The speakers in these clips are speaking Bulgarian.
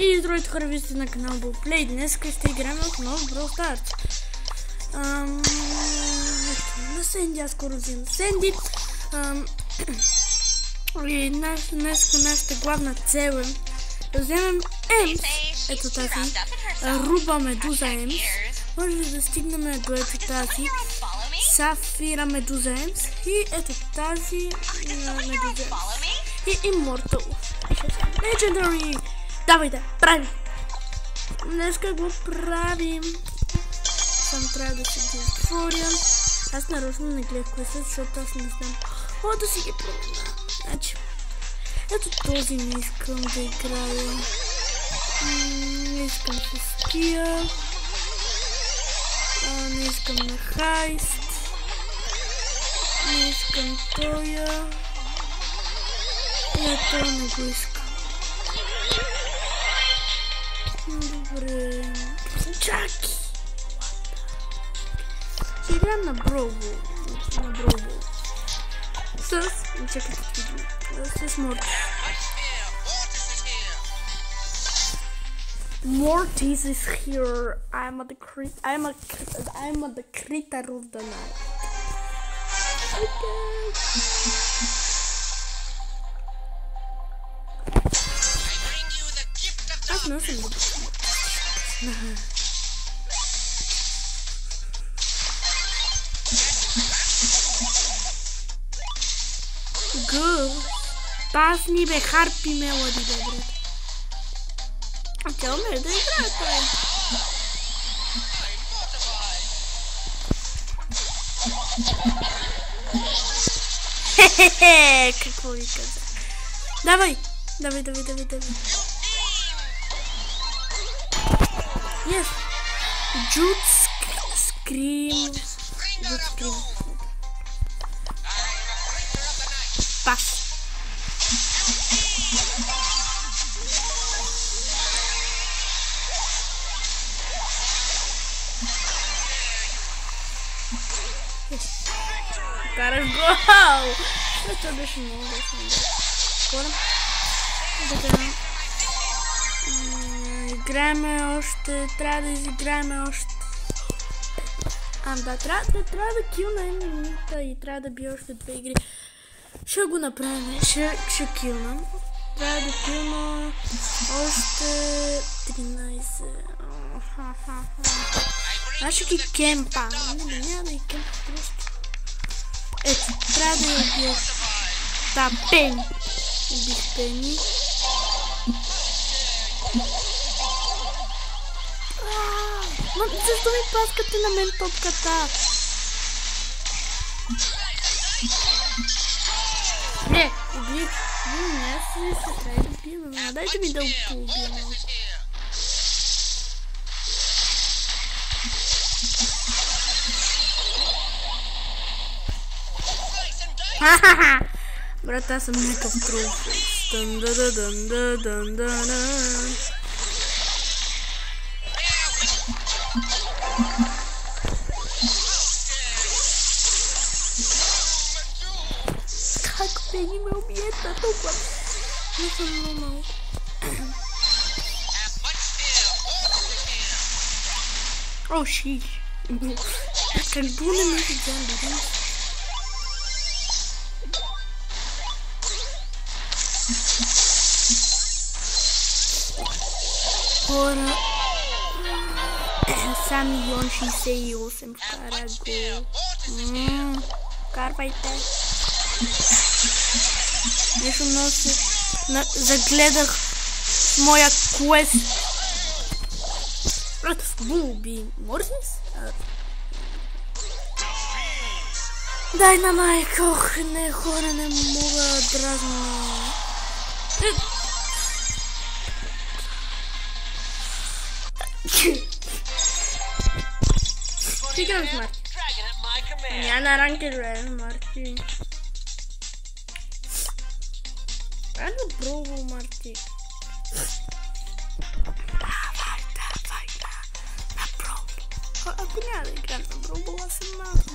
И здравейте хора, вие сте на канал Ballplay. Днес ще играем отново в Brawl Stars. На Сенди, аз скоро взимам Сенди. И днес нашата главна цел е да вземем Емс. Ето тази Руба Медуза Емс. Може да стигнем до ето тази Сафира Медуза Емс. И ето тази Медуза Емс. И Immortal. Legendary. Давайте, правим! Днеска го правим. Сам трябва да си ги отворя. Аз нарочно не гледах кои са, защото аз не знам. О, да си ги променя. Значи, ето този не искам да играя. Не искам с тия. Не искам на хайст. Не искам тоя. И това не го искам. Добре. Чаки! Ще играем на Брово. Чакайте видим. С Мортис. Mortis is here. I'm the creator of the night. Okay. Аз не съм добър. Гъл. Пасни бе, харпи мелоди бе, брат. А тя умее да играе той. Хе-хе-хе, какво ви каза? Давай. Yes. Jude Scream. Пас. Караш гол! Това беше много скоро. Играем още, трябва да изиграем още. Да, трябва да килна една минута и трябва да бия още 2 игри. Ще го направим, ще килнам. Трябва да килна още 13. Аз ще ги кемпа. Няма да ги кемпа просто. Ето, трябва да я бия. Да, Пен. Убих Пени. Но защо ми паскате на мен топката? Не, убих. Не, аз се трябва да убием. Дайте ми да поубием. Ха-ха-ха! Брат, аз съм някакъв тролфейс. Как Пени ме убиета толкова? Не съм нормал. О, шиш. Как буне ме видям, бе? Хора, сами Йон 68 вкара го. Карвайте. Нещо много се загледах в моя квест. Брат, в Булби Морсис? Дай на майка, ох, не, хора, не мога да дразна. Играм с Марти. Няма на ранкер, бе, Марти. Айде пробвам, Марти. Давай, на пробвам. Ако няма да играм на пробвам, аз съм малко.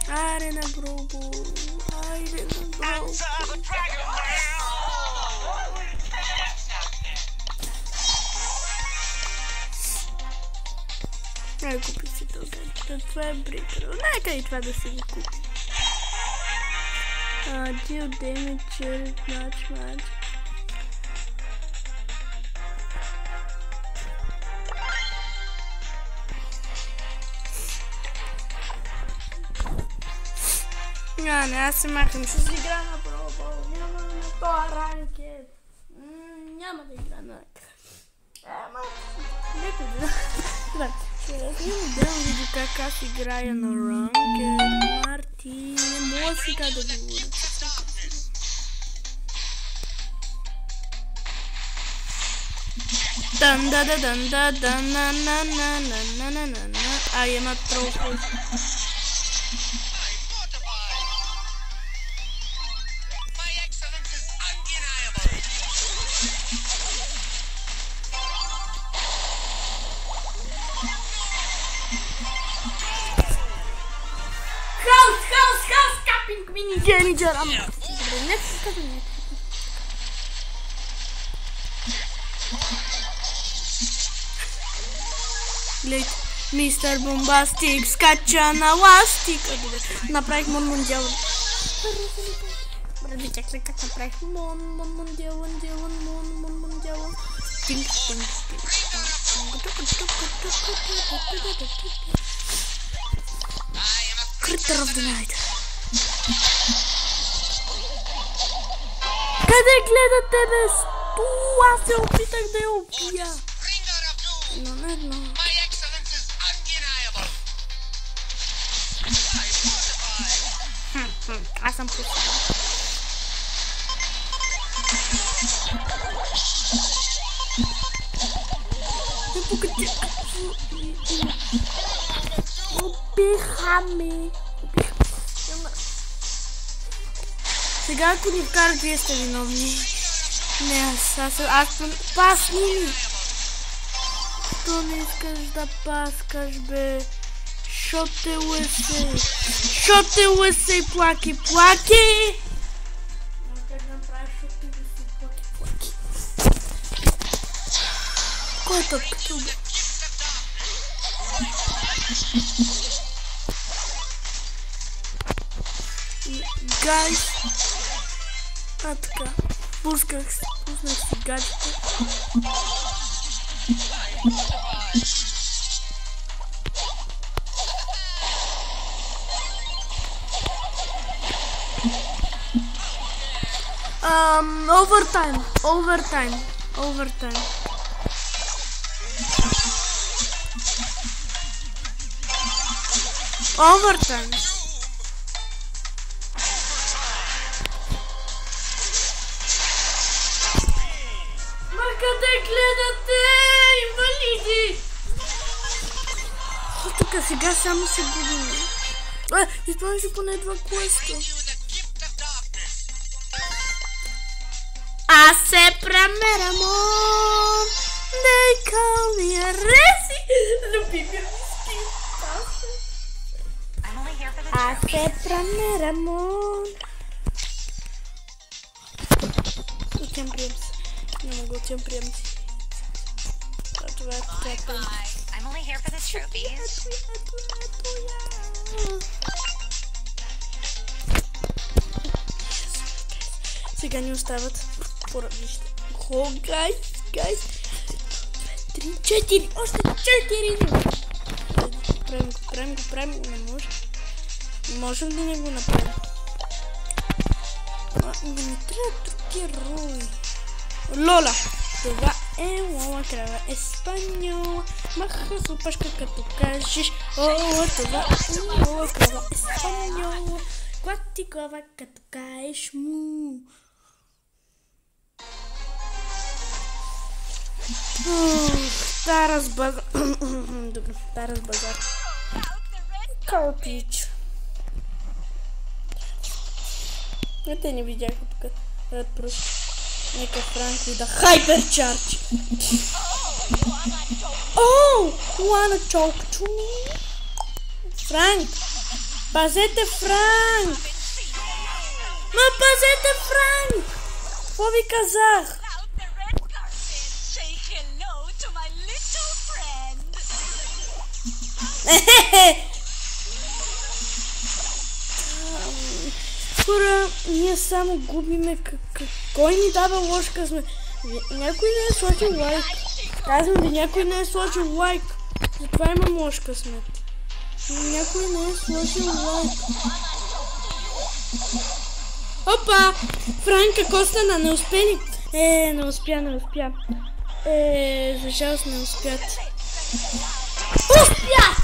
Айде на пробвам. Ай, купи си това. Това е бритър. Нека и това да си го купи. Deal damage, match. Не, аз се махам. Ще си игра на пробол. Няма на това ранкет. Няма да игра на ранкет. Нека да. Да. Ще снимам отделно видео как аз играя на ранкет. Марти, не мога сега да говоря. I am a troll. House, capping mini janitor. Гледайте, мистер Бомбастик скача на ластик. Направих Монмундиал. Видите как направих Монмундиал. Critter of the Night. Къде гледате, бе? Аз се опитах да я убия. Но не едно. Аз съм просто. Убихаме. Сега ако ни вкарат, вие сте виновни. Не, аз пасни ми. Що не искаш да паскаш, бе? Шо те лъсе и плаки. Как да направиш шо те лъсе и плаки? Кой е топката, бе? Гайс. Така. Пуснах си гаджета. Overtime. Къде гледате, инвалиди? Тук сега само се губим. Изпълням си поне 2 квеста. Аз се премерамон. They call me a Resi. Любимия ми скин. Аз се премерамон. Отивам прием се. Не мога отивам прием си. Това е така. Сега ни остават поравнища. Гайс. 3, 4, още 4. Правим. Не може. Можем да не го направим. Не ми трябва други роли. Лола. Това е Лола крава Еспаньола. Маха с опашка като кажеш. Това е Лола крава Еспаньола. Клати глава като кажеш му. Тарас базар. Добре, Тарас базар. Калпич. Те не видяха тук. Просто. Нека Франк ви да хайперчарч. Wanna talk to me? Франк! Пазете Франк! Пазете Франк! Какво ви казах? Хора, ние само губиме. Кой ни дава лош късмет? Някой не е сложил лайк. Казвам ви, някой не е сложил лайк. Затова имам лош късмет. Някой не е сложил лайк. Опа! Франка Костана, не успя ли? Не успя. За жалост не успят. Успят!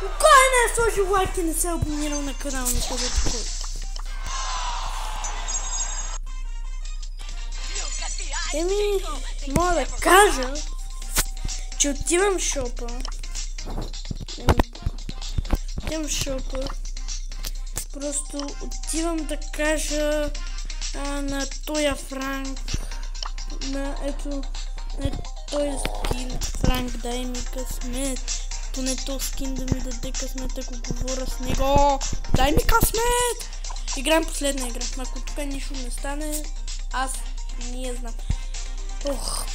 Кой не е сложил лайк и не се е абонирал на канала на Кой? Мога да кажа, че отивам в шопа. Просто отивам да кажа на тоя Франк, на този скин. Франк, дай ми късмет. Поне този скин да ми даде късмет, ако говоря с него. Дай ми късмет! Играем последна игра. Ако тук нищо не стане, аз не знам.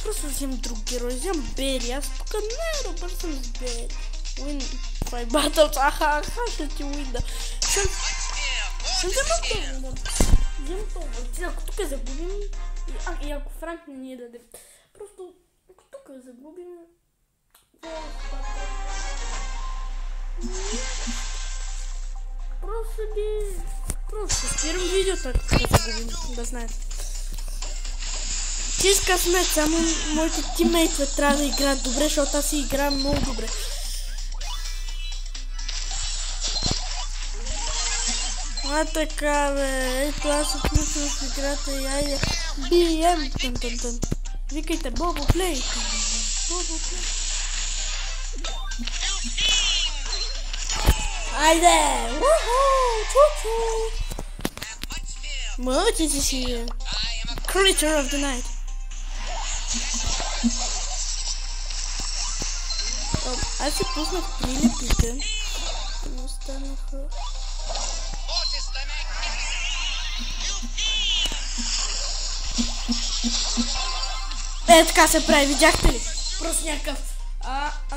Просто взем друг герой, взем Бери. Аз тук не добър съм с Бери. Уин, това е батъл, ще ти уинда. Ще взема това. Взем това. Ако тук загубим, и ако Франк не ни даде. Просто, ако тук загубим, просто спирам видеото, ако загубим, да знаете. Чист късмет, само моите тиммейтове трябва да играят добре, защото аз си играя много добре. Така бе, ето аз се включвам в играта и айде бием. Викайте Бобо Плей. Айде! Чу-чу! Мълчи си! Creature of the night. Аз си пуснах прилепите. Не останаха. Така се прави, видяхте ли? Просто някакъв.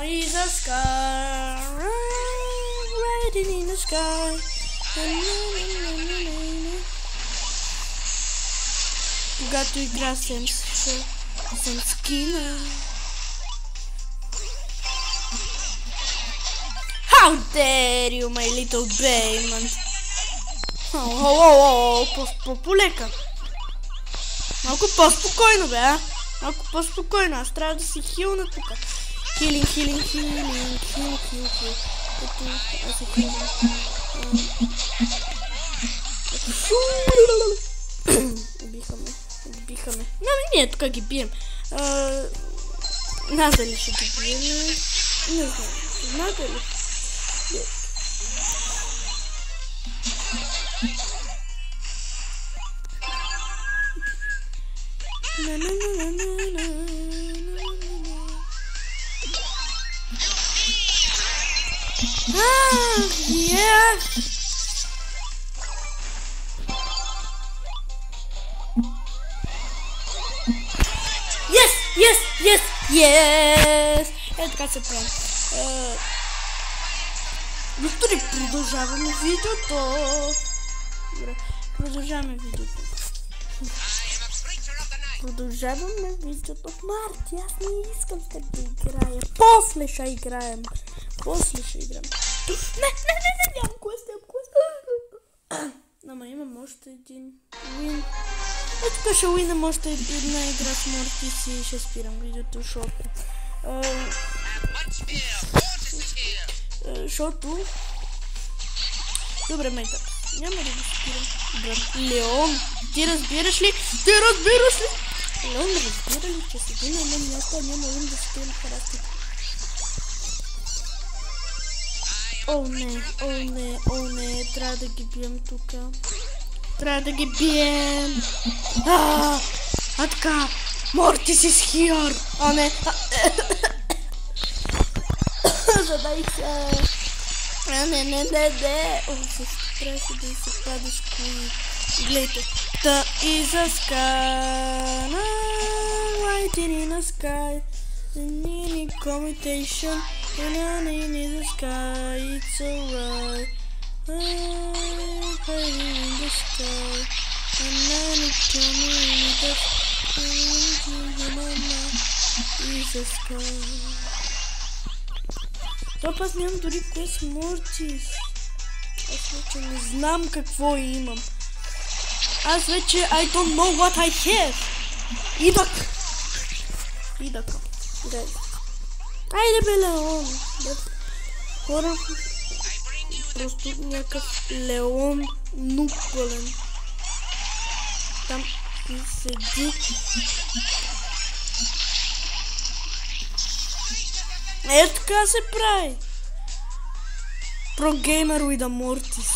И за sky, riding in the sky. Когато игра съм скина. How dare you, my little Bayman? Полека. Малко по-спокойно, бе, а? Малко по-спокойно, аз трябва да си хилна тук. Хилинг. Ето, аз се хилна. Убихаме. Ние тук ги бием. Надали ще ги бием. Не знам. Надали. Yes! Така се прави. Доктори, продължаваме видеото. Добре, продължаваме видеото. Марти, аз не искам с теб да играя. После ще играем. Не, нямам квест. Ама имам още един уин. Тук ще уинам още една игра с Мортис и ще спирам видеото, защото... Добре, мейта. Няма да го спирам. Леон, ти разбираш ли? Леон разбира ли, че седи на едно място, а няма им да спирам харастите. О не, трябва да ги бием тук. Така, Мортис is here. Не. Задай се. Не. Трябваше да се падаш кои. Гледайте. The is a sky, lighting in the sky, the nearly commutation. Banana in the sky, it's alright. I'm hiding in the sky. And then it's coming in the sky. Това аз нямам дори Quest Mortis. Аз вече не знам какво имам. Аз вече I don't know what I have. Идак. Айде бе, Леон. Хора, просто някакъв Леон нук пълен. Там седи. Така се прави. Pro gamer with a Mortis.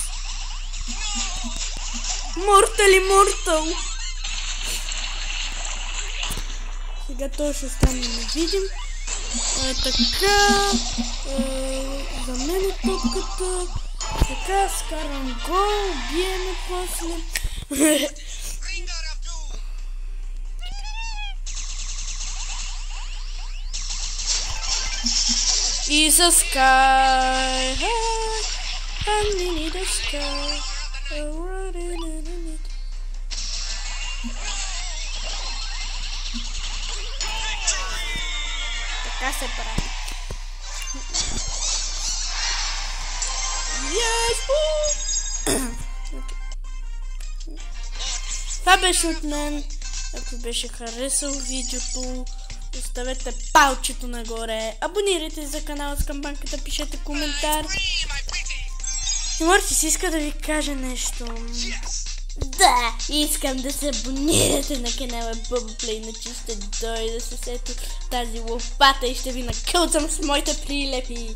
Mortal. Сега той ще стане да видим. Така. За мен е топката. Така, скарвам гол. Биеме после. Is a sky high, and we need a sky, running in it. Така се прави. Yes! Това беше от мен. Ако беше харесал видеото, оставете палчето нагоре, абонирайте за канала с камбанката, пишете коментар. И Мортис иска да ви кажа нещо. Да, искам да се абонирате на канала Bubble Play, начисте дойде с ето тази лопата и ще ви накълцам с моите прилепи.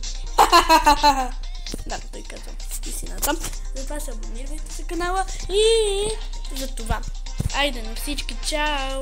Да, той казвам истината. Затова се абонирайте за канала и за това. Айде на всички, чао!